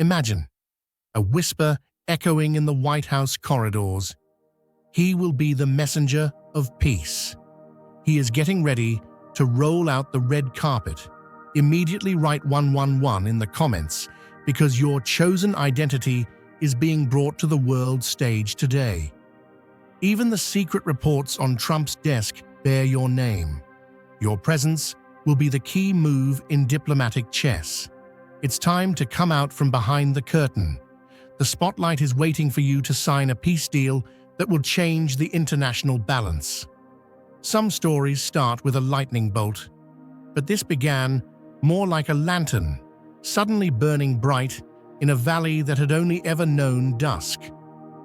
Imagine a whisper echoing in the White House corridors. He will be the messenger of peace. He is getting ready to roll out the red carpet. Immediately write 111 in the comments because your chosen identity is being brought to the world stage today. Even the secret reports on Trump's desk bear your name. Your presence will be the key move in diplomatic chess. It's time to come out from behind the curtain. The spotlight is waiting for you to sign a peace deal that will change the international balance. Some stories start with a lightning bolt, but this began more like a lantern, suddenly burning bright in a valley that had only ever known dusk.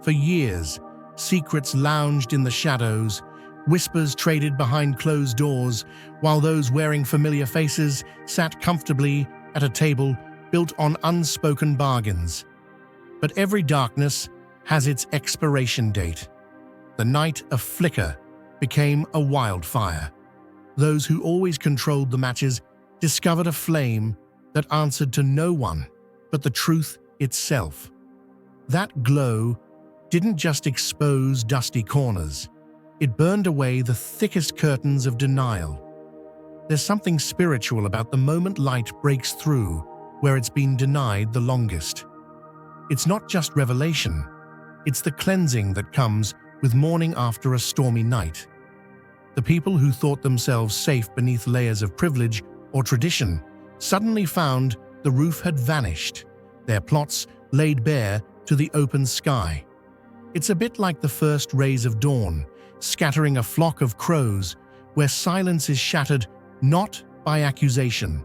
For years, secrets lounged in the shadows, whispers traded behind closed doors, while those wearing familiar faces sat comfortably at a table built on unspoken bargains. But every darkness has its expiration date. The night of flicker became a wildfire. Those who always controlled the matches discovered a flame that answered to no one but the truth itself. That glow didn't just expose dusty corners, it burned away the thickest curtains of denial. There's something spiritual about the moment light breaks through where it's been denied the longest. It's not just revelation, it's the cleansing that comes with morning after a stormy night. The people who thought themselves safe beneath layers of privilege or tradition suddenly found the roof had vanished, their plots laid bare to the open sky. It's a bit like the first rays of dawn, scattering a flock of crows, where silence is shattered not by accusation,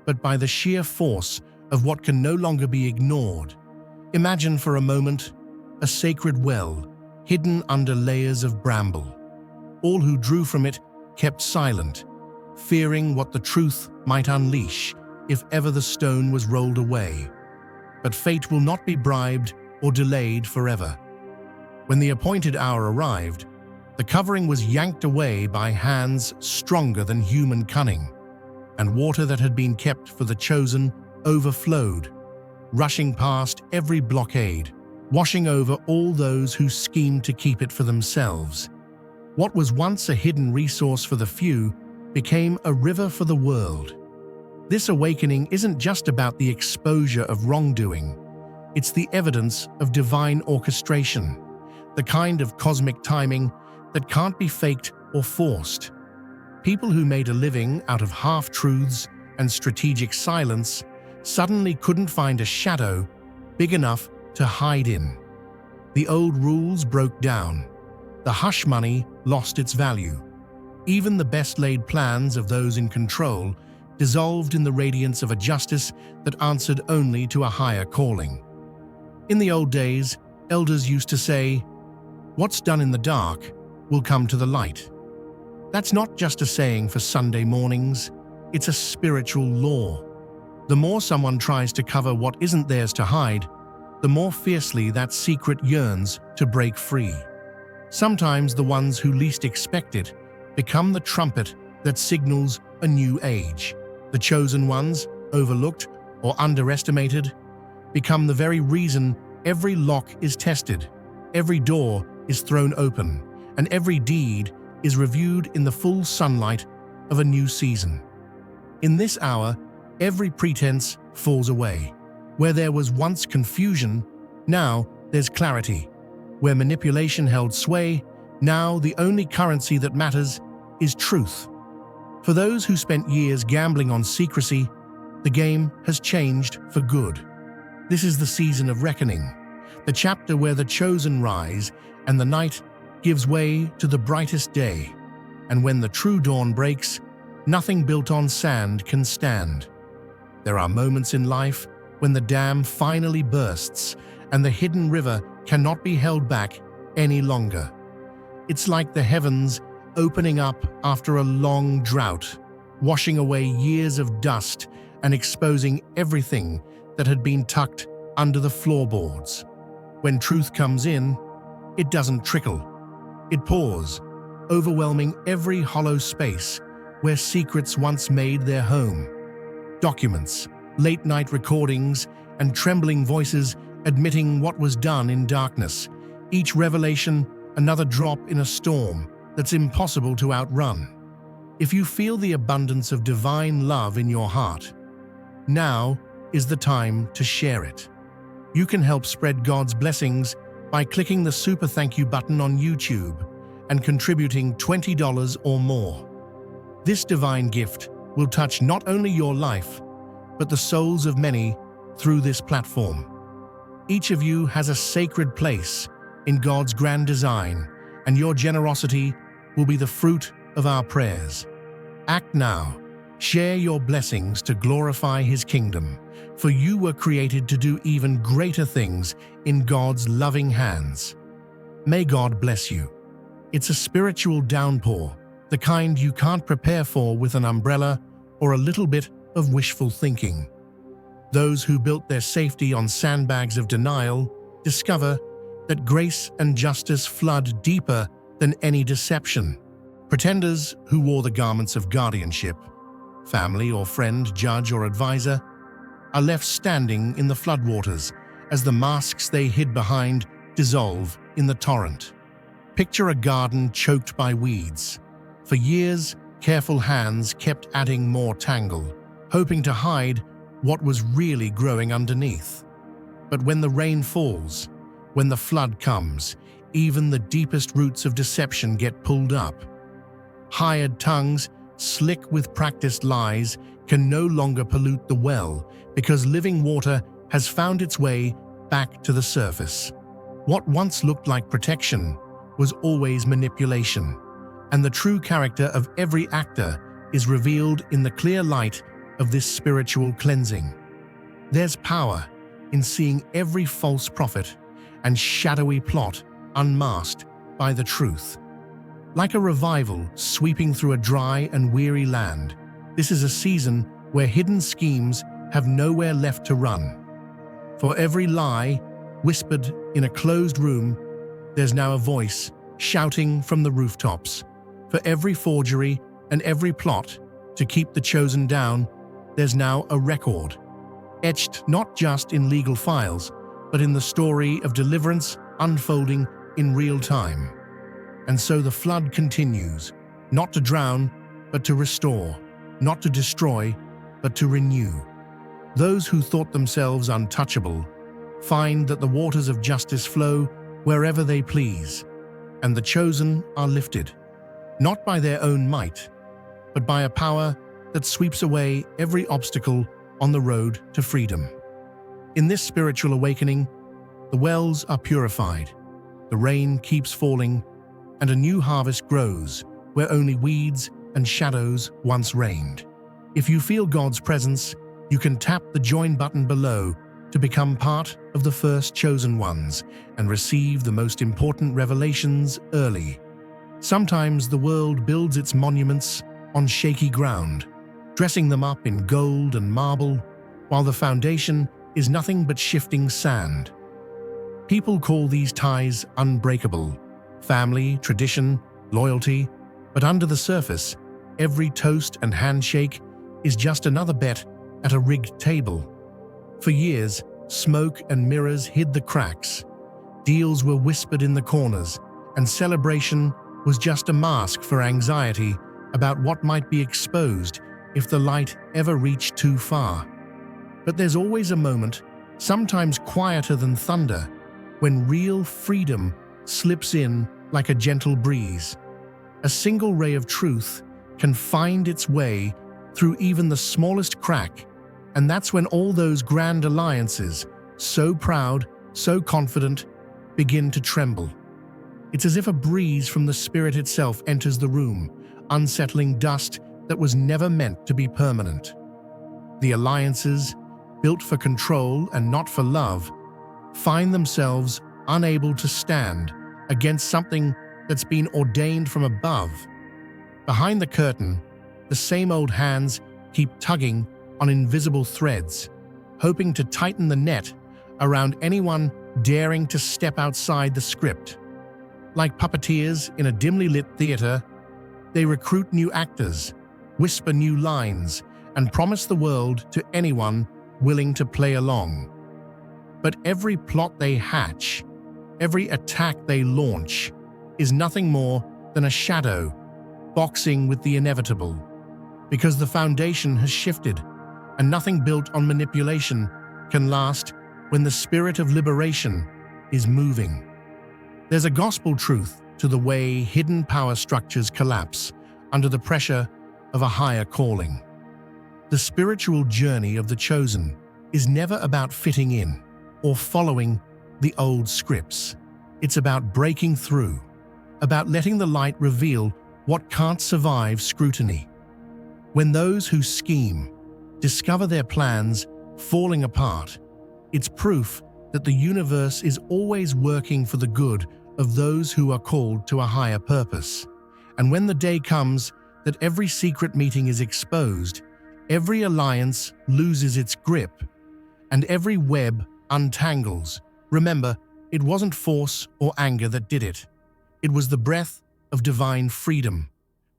but by the sheer force of what can no longer be ignored. Imagine for a moment a sacred well hidden under layers of bramble. All who drew from it kept silent, fearing what the truth might unleash if ever the stone was rolled away. But fate will not be bribed or delayed forever. When the appointed hour arrived, the covering was yanked away by hands stronger than human cunning, and water that had been kept for the chosen overflowed, rushing past every blockade, washing over all those who schemed to keep it for themselves. What was once a hidden resource for the few became a river for the world. This awakening isn't just about the exposure of wrongdoing. It's the evidence of divine orchestration, the kind of cosmic timing that can't be faked or forced. People who made a living out of half-truths and strategic silence suddenly couldn't find a shadow big enough to hide in. The old rules broke down. The hush money lost its value. Even the best-laid plans of those in control dissolved in the radiance of a justice that answered only to a higher calling. In the old days, elders used to say, "What's done in the dark will come to the light." That's not just a saying for Sunday mornings, it's a spiritual law. The more someone tries to cover what isn't theirs to hide, the more fiercely that secret yearns to break free. Sometimes the ones who least expect it become the trumpet that signals a new age. The chosen ones, overlooked or underestimated, become the very reason every lock is tested, every door is thrown open, and every deed is reviewed in the full sunlight of a new season. In this hour, every pretense falls away. Where there was once confusion, now there's clarity. Where manipulation held sway, now the only currency that matters is truth. For those who spent years gambling on secrecy, the game has changed for good. This is the season of reckoning, the chapter where the chosen rise and the night gives way to the brightest day. And when the true dawn breaks, nothing built on sand can stand. There are moments in life when the dam finally bursts and the hidden river cannot be held back any longer. It's like the heavens opening up after a long drought, washing away years of dust and exposing everything that had been tucked under the floorboards. When truth comes in, it doesn't trickle. It pours, overwhelming every hollow space where secrets once made their home. Documents, late-night recordings, and trembling voices admitting what was done in darkness. Each revelation another drop in a storm that's impossible to outrun. If you feel the abundance of divine love in your heart, now is the time to share it. You can help spread God's blessings by clicking the super thank you button on YouTube and contributing $20 or more. This divine gift will touch not only your life, but the souls of many through this platform. Each of you has a sacred place in God's grand design, and your generosity will be the fruit of our prayers. Act now. Share your blessings to glorify His kingdom, for you were created to do even greater things in God's loving hands. May God bless you. It's a spiritual downpour, the kind you can't prepare for with an umbrella or a little bit of wishful thinking. Those who built their safety on sandbags of denial discover that grace and justice flood deeper than any deception. Pretenders who wore the garments of guardianship, family or friend, judge or advisor, are left standing in the floodwaters as the masks they hid behind dissolve in the torrent. Picture a garden choked by weeds. For years, careful hands kept adding more tangle, hoping to hide what was really growing underneath. But when the rain falls, when the flood comes, even the deepest roots of deception get pulled up. Hired tongues, slick with practiced lies, can no longer pollute the well because living water has found its way back to the surface. What once looked like protection was always manipulation, and the true character of every actor is revealed in the clear light of this spiritual cleansing. There's power in seeing every false prophet and shadowy plot unmasked by the truth. Like a revival sweeping through a dry and weary land, this is a season where hidden schemes have nowhere left to run. For every lie whispered in a closed room, there's now a voice shouting from the rooftops. For every forgery and every plot to keep the chosen down, there's now a record, etched not just in legal files, but in the story of deliverance unfolding in real time. And so the flood continues, not to drown, but to restore, not to destroy, but to renew. Those who thought themselves untouchable find that the waters of justice flow wherever they please, and the chosen are lifted, not by their own might, but by a power that sweeps away every obstacle on the road to freedom. In this spiritual awakening, the wells are purified, the rain keeps falling, and a new harvest grows where only weeds and shadows once reigned. If you feel God's presence, you can tap the join button below to become part of the first chosen ones and receive the most important revelations early. Sometimes the world builds its monuments on shaky ground, dressing them up in gold and marble, while the foundation is nothing but shifting sand. People call these ties unbreakable, family, tradition, loyalty, but under the surface, every toast and handshake is just another bet at a rigged table. For years, smoke and mirrors hid the cracks, deals were whispered in the corners, and celebration was just a mask for anxiety about what might be exposed if the light ever reached too far. But there's always a moment, sometimes quieter than thunder, when real freedom slips in like a gentle breeze. A single ray of truth can find its way through even the smallest crack, and that's when all those grand alliances, so proud, so confident, begin to tremble. It's as if a breeze from the spirit itself enters the room, unsettling dust that was never meant to be permanent. The alliances, built for control and not for love, find themselves unable to stand against something that's been ordained from above. Behind the curtain, the same old hands keep tugging on invisible threads, hoping to tighten the net around anyone daring to step outside the script. Like puppeteers in a dimly lit theater, they recruit new actors, whisper new lines, and promise the world to anyone willing to play along. But every plot they hatch, every attack they launch, is nothing more than a shadow boxing with the inevitable. Because the foundation has shifted, and nothing built on manipulation can last when the spirit of liberation is moving. There's a gospel truth to the way hidden power structures collapse under the pressure of a higher calling. The spiritual journey of the chosen is never about fitting in or following the old scripts. It's about breaking through, about letting the light reveal what can't survive scrutiny. When those who scheme discover their plans falling apart, it's proof that the universe is always working for the good of those who are called to a higher purpose. And when the day comes that every secret meeting is exposed, every alliance loses its grip, and every web untangles, remember, it wasn't force or anger that did it. It was the breath of divine freedom,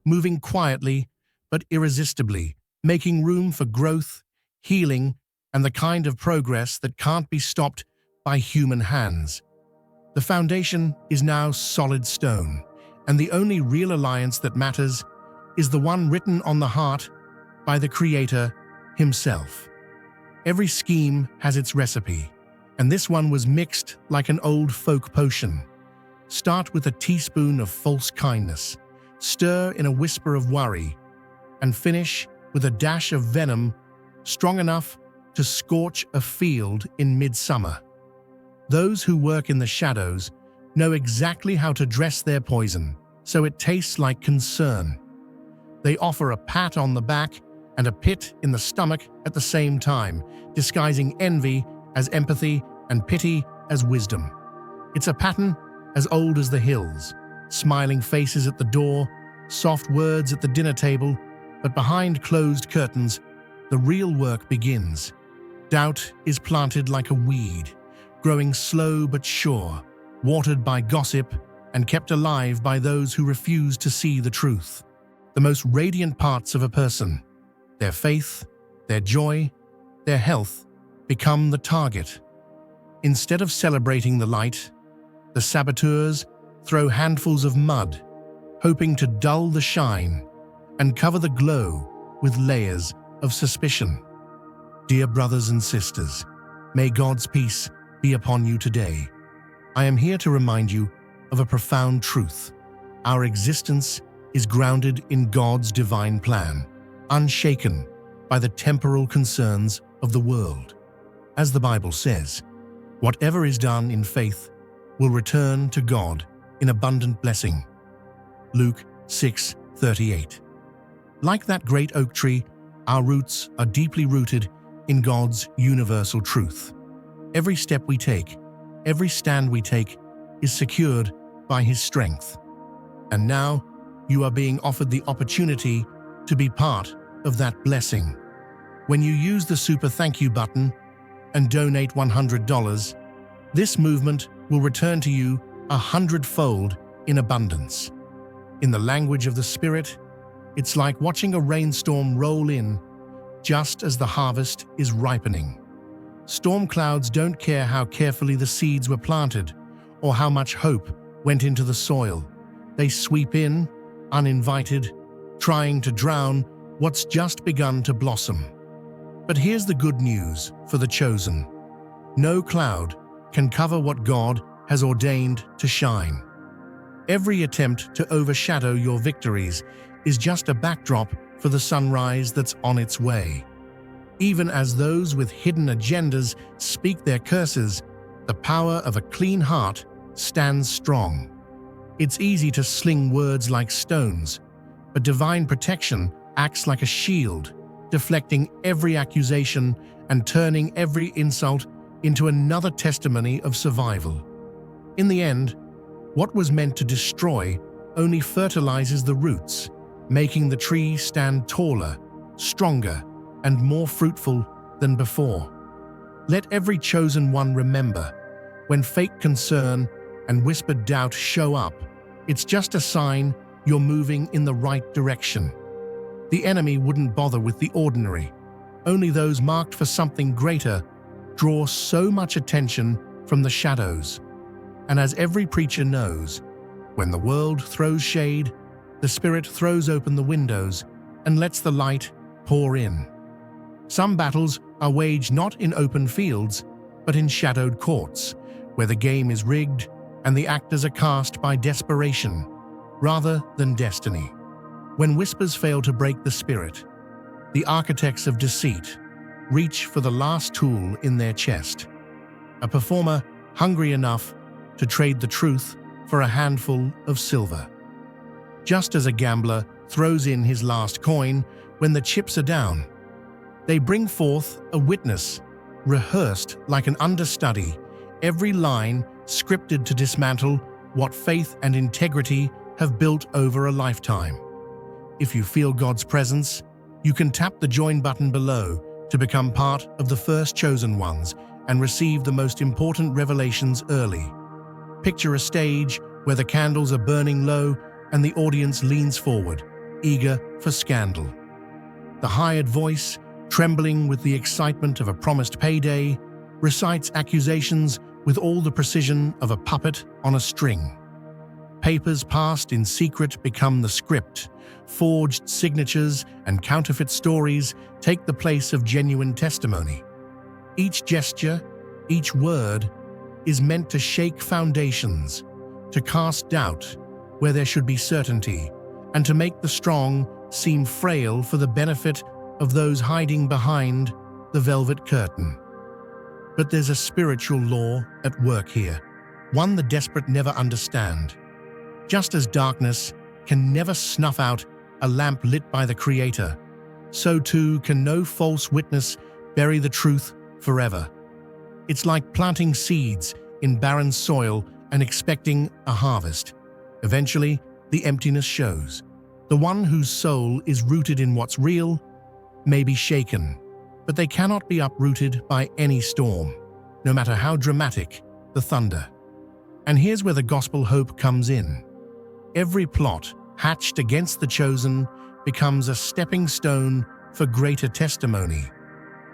moving quietly but irresistibly, making room for growth, healing, and the kind of progress that can't be stopped by human hands. The foundation is now solid stone, and the only real alliance that matters is the one written on the heart by the Creator himself. Every scheme has its recipe, and this one was mixed like an old folk potion. Start with a teaspoon of false kindness, stir in a whisper of worry, and finish with a dash of venom strong enough to scorch a field in midsummer. Those who work in the shadows know exactly how to dress their poison, so it tastes like concern. They offer a pat on the back and a pit in the stomach at the same time, disguising envy as empathy and pity as wisdom. It's a pattern as old as the hills, smiling faces at the door, soft words at the dinner table, but behind closed curtains, the real work begins. Doubt is planted like a weed, growing slow but sure, watered by gossip and kept alive by those who refuse to see the truth. The most radiant parts of a person, their faith, their joy, their health, become the target. Instead of celebrating the light, the saboteurs throw handfuls of mud, hoping to dull the shine and cover the glow with layers of suspicion. Dear brothers and sisters, may God's peace be upon you today. I am here to remind you of a profound truth. Our existence is grounded in God's divine plan, unshaken by the temporal concerns of the world. As the Bible says, whatever is done in faith will return to God in abundant blessing. Luke 6:38. Like that great oak tree, our roots are deeply rooted in God's universal truth. Every step we take, every stand we take, is secured by His strength. And now, you are being offered the opportunity to be part of that blessing. When you use the Super Thank You button and donate $100, this movement will return to you 100-fold in abundance. In the language of the Spirit, it's like watching a rainstorm roll in just as the harvest is ripening. Storm clouds don't care how carefully the seeds were planted or how much hope went into the soil. They sweep in, uninvited, trying to drown what's just begun to blossom. But here's the good news for the chosen. No cloud can cover what God has ordained to shine. Every attempt to overshadow your victories is just a backdrop for the sunrise that's on its way. Even as those with hidden agendas speak their curses, the power of a clean heart stands strong. It's easy to sling words like stones, but divine protection acts like a shield, deflecting every accusation and turning every insult into another testimony of survival. In the end, what was meant to destroy only fertilizes the roots, making the tree stand taller, stronger, and more fruitful than before. Let every chosen one remember, when fake concern and whispered doubt show up, it's just a sign you're moving in the right direction. The enemy wouldn't bother with the ordinary. Only those marked for something greater draw so much attention from the shadows. And as every preacher knows, when the world throws shade, the Spirit throws open the windows and lets the light pour in. Some battles are waged not in open fields, but in shadowed courts, where the game is rigged and the actors are cast by desperation rather than destiny. When whispers fail to break the spirit, the architects of deceit reach for the last tool in their chest, a performer hungry enough to trade the truth for a handful of silver. Just as a gambler throws in his last coin when the chips are down, they bring forth a witness, rehearsed like an understudy, every line scripted to dismantle what faith and integrity have built over a lifetime. If you feel God's presence, you can tap the join button below to become part of the first chosen ones and receive the most important revelations early. Picture a stage where the candles are burning low and the audience leans forward, eager for scandal. The hired voice, trembling with the excitement of a promised payday, recites accusations with all the precision of a puppet on a string. Papers passed in secret become the script. Forged signatures and counterfeit stories take the place of genuine testimony. Each gesture, each word, is meant to shake foundations, to cast doubt where there should be certainty, and to make the strong seem frail for the benefit of those hiding behind the velvet curtain. But there's a spiritual law at work here, one the desperate never understand. Just as darkness can never snuff out a lamp lit by the Creator, so too can no false witness bury the truth forever. It's like planting seeds in barren soil and expecting a harvest. Eventually, the emptiness shows. The one whose soul is rooted in what's real may be shaken, but they cannot be uprooted by any storm, no matter how dramatic the thunder. And here's where the gospel hope comes in. Every plot hatched against the chosen becomes a stepping stone for greater testimony.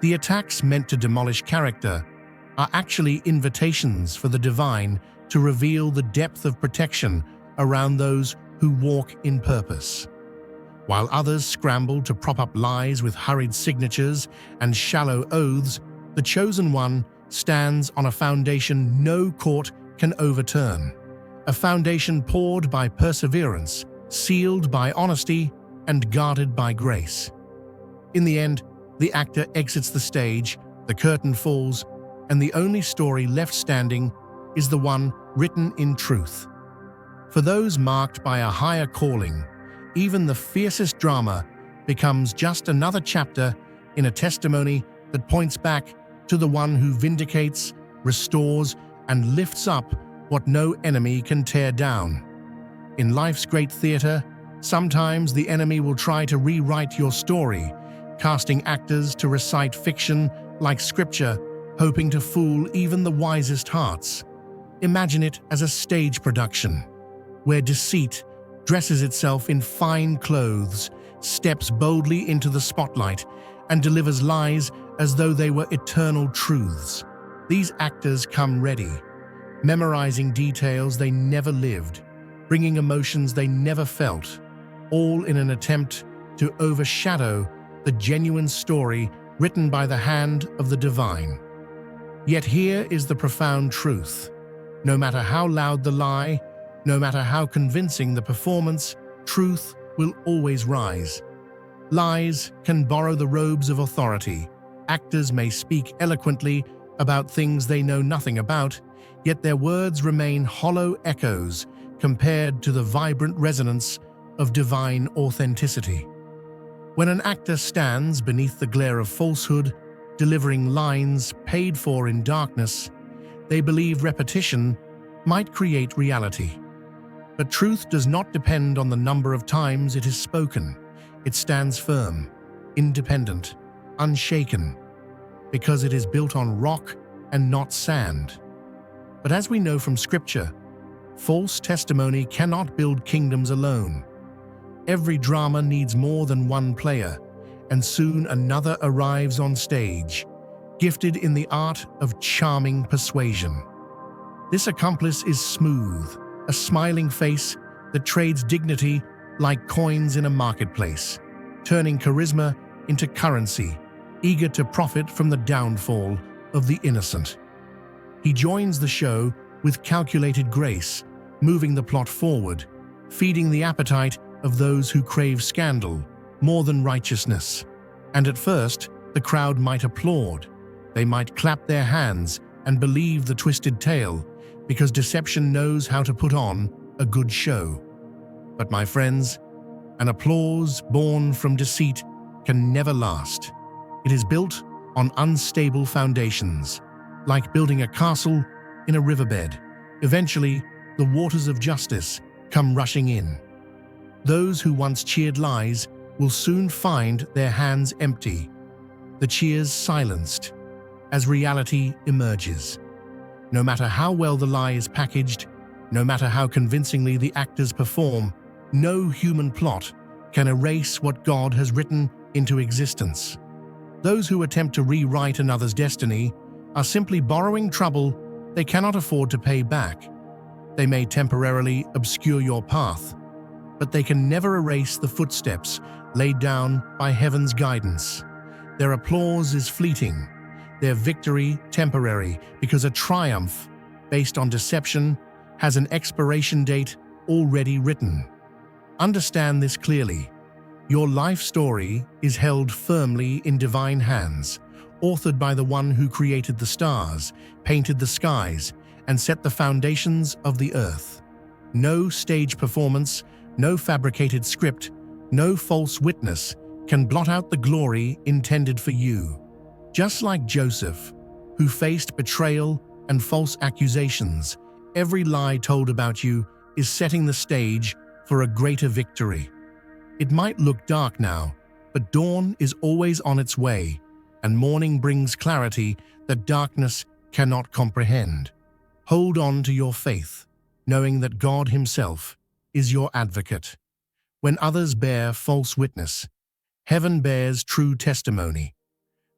The attacks meant to demolish character are actually invitations for the divine to reveal the depth of protection around those who walk in purpose. While others scramble to prop up lies with hurried signatures and shallow oaths, the chosen one stands on a foundation no court can overturn. A foundation poured by perseverance, sealed by honesty, and guarded by grace. In the end, the actor exits the stage, the curtain falls, and the only story left standing is the one written in truth. For those marked by a higher calling, even the fiercest drama becomes just another chapter in a testimony that points back to the one who vindicates, restores, and lifts up what no enemy can tear down. In life's great theater, sometimes the enemy will try to rewrite your story, casting actors to recite fiction like scripture, hoping to fool even the wisest hearts. Imagine it as a stage production, where deceit dresses itself in fine clothes, steps boldly into the spotlight, and delivers lies as though they were eternal truths. These actors come ready, memorizing details they never lived, bringing emotions they never felt, all in an attempt to overshadow the genuine story written by the hand of the divine. Yet here is the profound truth. No matter how loud the lie, no matter how convincing the performance, truth will always rise. Lies can borrow the robes of authority. Actors may speak eloquently about things they know nothing about, yet their words remain hollow echoes compared to the vibrant resonance of divine authenticity. When an actor stands beneath the glare of falsehood, delivering lines paid for in darkness, they believe repetition might create reality. But truth does not depend on the number of times it is spoken. It stands firm, independent, unshaken, because it is built on rock and not sand. But as we know from Scripture, false testimony cannot build kingdoms alone. Every drama needs more than one player, and soon another arrives on stage, gifted in the art of charming persuasion. This accomplice is smooth, a smiling face that trades dignity like coins in a marketplace, turning charisma into currency, eager to profit from the downfall of the innocent. He joins the show with calculated grace, moving the plot forward, feeding the appetite of those who crave scandal more than righteousness. And at first, the crowd might applaud. They might clap their hands and believe the twisted tale, because deception knows how to put on a good show. But my friends, an applause born from deceit can never last. It is built on unstable foundations, like building a castle in a riverbed. Eventually, the waters of justice come rushing in. Those who once cheered lies will soon find their hands empty, the cheers silenced, as reality emerges. No matter how well the lie is packaged, no matter how convincingly the actors perform, no human plot can erase what God has written into existence. Those who attempt to rewrite another's destiny are simply borrowing trouble they cannot afford to pay back. They may temporarily obscure your path, but they can never erase the footsteps laid down by heaven's guidance. Their applause is fleeting, their victory temporary, because a triumph based on deception has an expiration date already written. Understand this clearly. Your life story is held firmly in divine hands, authored by the one who created the stars, painted the skies, and set the foundations of the earth. No stage performance, no fabricated script, no false witness can blot out the glory intended for you. Just like Joseph, who faced betrayal and false accusations, every lie told about you is setting the stage for a greater victory. It might look dark now, but dawn is always on its way, and morning brings clarity that darkness cannot comprehend. Hold on to your faith, knowing that God Himself is your advocate. When others bear false witness, heaven bears true testimony.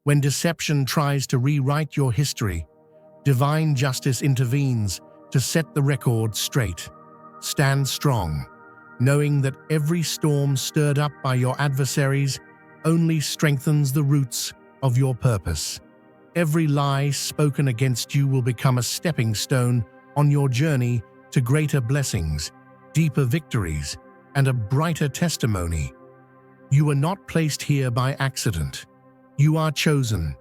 When deception tries to rewrite your history, divine justice intervenes to set the record straight. Stand strong, knowing that every storm stirred up by your adversaries only strengthens the roots of your purpose. Every lie spoken against you will become a stepping stone on your journey to greater blessings, deeper victories, and a brighter testimony. You are not placed here by accident. You are chosen,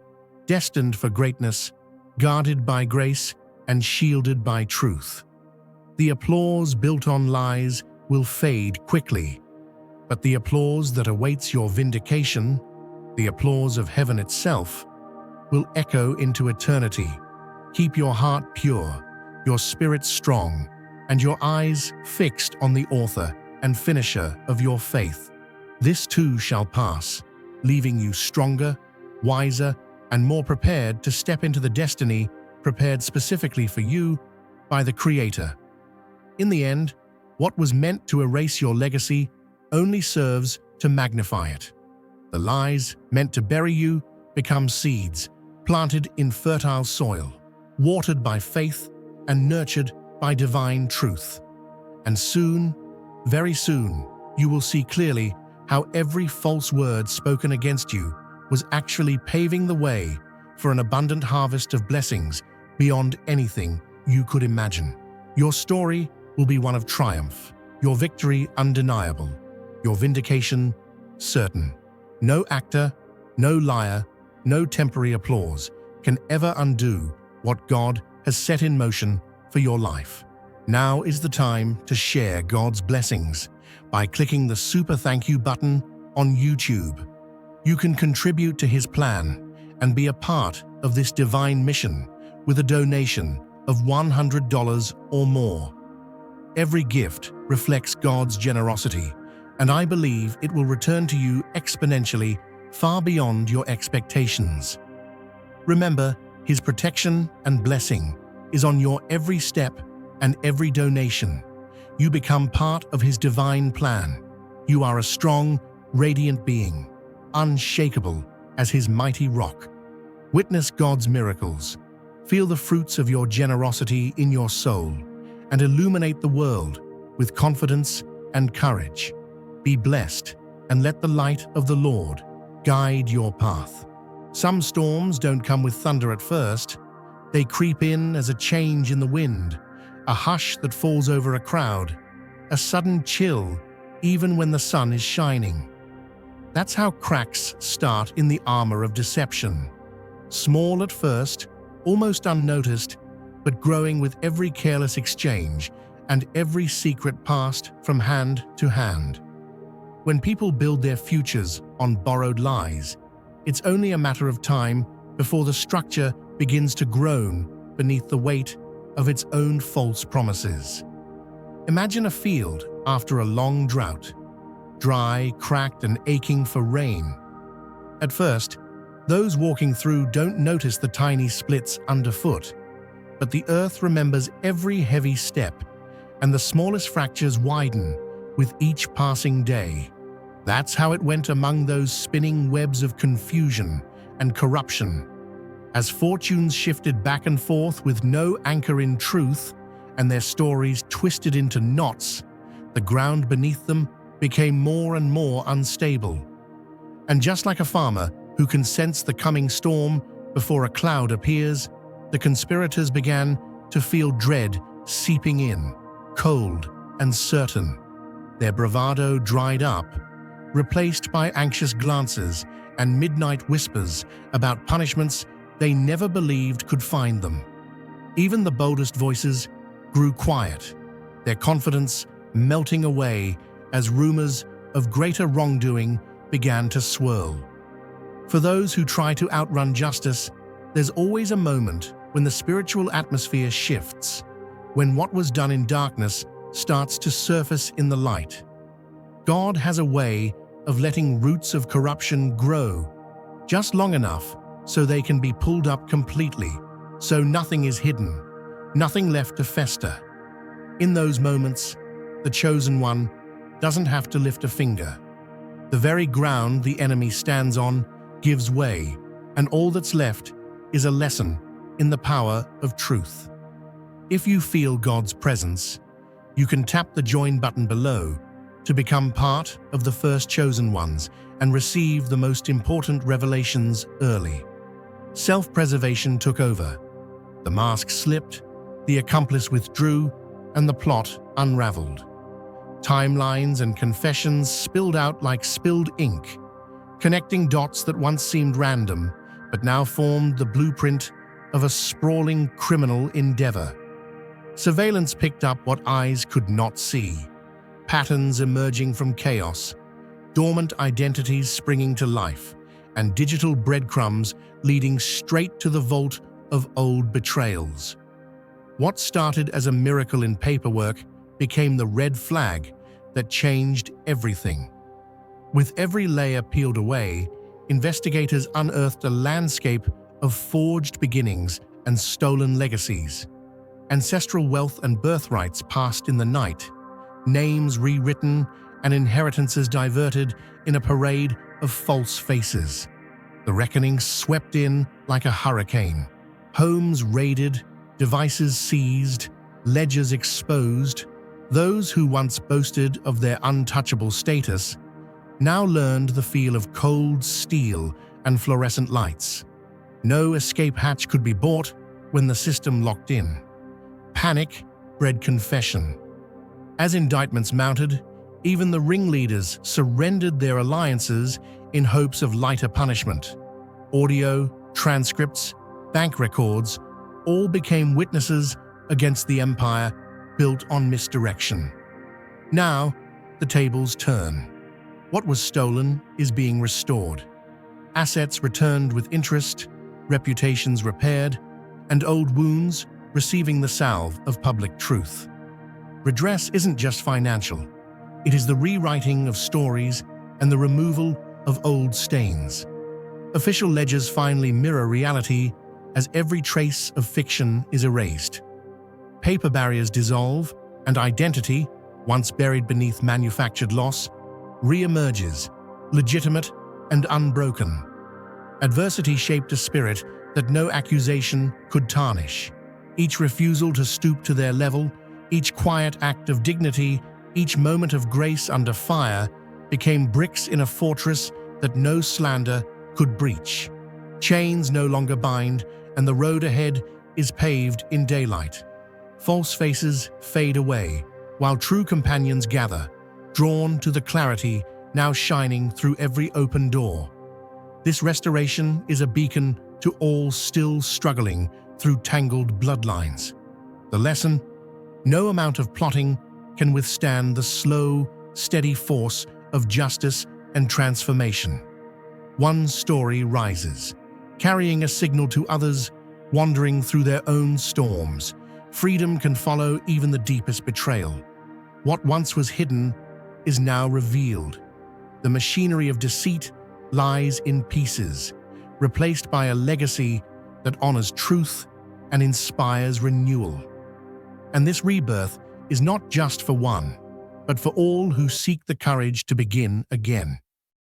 destined for greatness, guarded by grace, and shielded by truth. The applause built on lies will fade quickly, but the applause that awaits your vindication, the applause of heaven itself, will echo into eternity. Keep your heart pure, your spirit strong, and your eyes fixed on the author and finisher of your faith. This too shall pass, leaving you stronger, wiser, and more prepared to step into the destiny prepared specifically for you by the Creator. In the end, what was meant to erase your legacy only serves to magnify it. The lies meant to bury you become seeds, planted in fertile soil, watered by faith and nurtured by divine truth. And soon, very soon, you will see clearly how every false word spoken against you was actually paving the way for an abundant harvest of blessings beyond anything you could imagine. Your story will be one of triumph, your victory undeniable, your vindication certain. No actor, no liar, no temporary applause can ever undo what God has set in motion for your life. Now is the time to share God's blessings by clicking the super thank you button on YouTube. You can contribute to His plan and be a part of this divine mission with a donation of $100 or more. Every gift reflects God's generosity, and I believe it will return to you exponentially, far beyond your expectations. Remember, His protection and blessing is on your every step and every donation. You become part of His divine plan. You are a strong, radiant being, unshakable as His mighty rock. Witness God's miracles. Feel the fruits of your generosity in your soul, and illuminate the world with confidence and courage. Be blessed, and let the light of the Lord guide your path. Some storms don't come with thunder at first. They creep in as a change in the wind, a hush that falls over a crowd, a sudden chill even when the sun is shining. That's how cracks start in the armor of deception. Small at first, almost unnoticed, but growing with every careless exchange and every secret passed from hand to hand. When people build their futures on borrowed lies, it's only a matter of time before the structure begins to groan beneath the weight of its own false promises. Imagine a field after a long drought, dry, cracked, and aching for rain. At first, those walking through don't notice the tiny splits underfoot, but the earth remembers every heavy step, and the smallest fractures widen with each passing day. That's how it went among those spinning webs of confusion and corruption. As fortunes shifted back and forth with no anchor in truth, and their stories twisted into knots, the ground beneath them became more and more unstable. And just like a farmer who can sense the coming storm before a cloud appears, the conspirators began to feel dread seeping in, cold and certain. Their bravado dried up, replaced by anxious glances and midnight whispers about punishments they never believed could find them. Even the boldest voices grew quiet, their confidence melting away as rumors of greater wrongdoing began to swirl. For those who try to outrun justice, there's always a moment when the spiritual atmosphere shifts, when what was done in darkness starts to surface in the light. God has a way of letting roots of corruption grow just long enough so they can be pulled up completely, so nothing is hidden, nothing left to fester. In those moments, the chosen one doesn't have to lift a finger. The very ground the enemy stands on gives way, and all that's left is a lesson in the power of truth. If you feel God's presence, you can tap the join button below to become part of the first chosen ones and receive the most important revelations early. Self-preservation took over. The mask slipped, the accomplice withdrew, and the plot unraveled. Timelines and confessions spilled out like spilled ink, connecting dots that once seemed random, but now formed the blueprint of a sprawling criminal endeavor. Surveillance picked up what eyes could not see, patterns emerging from chaos, dormant identities springing to life, and digital breadcrumbs leading straight to the vault of old betrayals. What started as a miracle in paperwork became the red flag that changed everything. With every layer peeled away, investigators unearthed a landscape of forged beginnings and stolen legacies. Ancestral wealth and birthrights passed in the night, names rewritten and inheritances diverted in a parade of false faces. The reckoning swept in like a hurricane. Homes raided, devices seized, ledgers exposed. Those who once boasted of their untouchable status now learned the feel of cold steel and fluorescent lights. No escape hatch could be bought when the system locked in. Panic bred confession. As indictments mounted, even the ringleaders surrendered their alliances in hopes of lighter punishment. Audio, transcripts, bank records all became witnesses against the empire built on misdirection. Now, the tables turn. What was stolen is being restored. Assets returned with interest, reputations repaired, and old wounds receiving the salve of public truth. Redress isn't just financial. It is the rewriting of stories and the removal of old stains. Official ledgers finally mirror reality as every trace of fiction is erased. Paper barriers dissolve, and identity, once buried beneath manufactured loss, re-emerges, legitimate and unbroken. Adversity shaped a spirit that no accusation could tarnish. Each refusal to stoop to their level, each quiet act of dignity, each moment of grace under fire became bricks in a fortress that no slander could breach. Chains no longer bind, and the road ahead is paved in daylight. False faces fade away, while true companions gather, drawn to the clarity now shining through every open door. This restoration is a beacon to all still struggling through tangled bloodlines. The lesson: no amount of plotting can withstand the slow, steady force of justice and transformation. One story rises, carrying a signal to others wandering through their own storms. Freedom can follow even the deepest betrayal. What once was hidden is now revealed. The machinery of deceit lies in pieces, replaced by a legacy that honors truth and inspires renewal. And this rebirth is not just for one, but for all who seek the courage to begin again.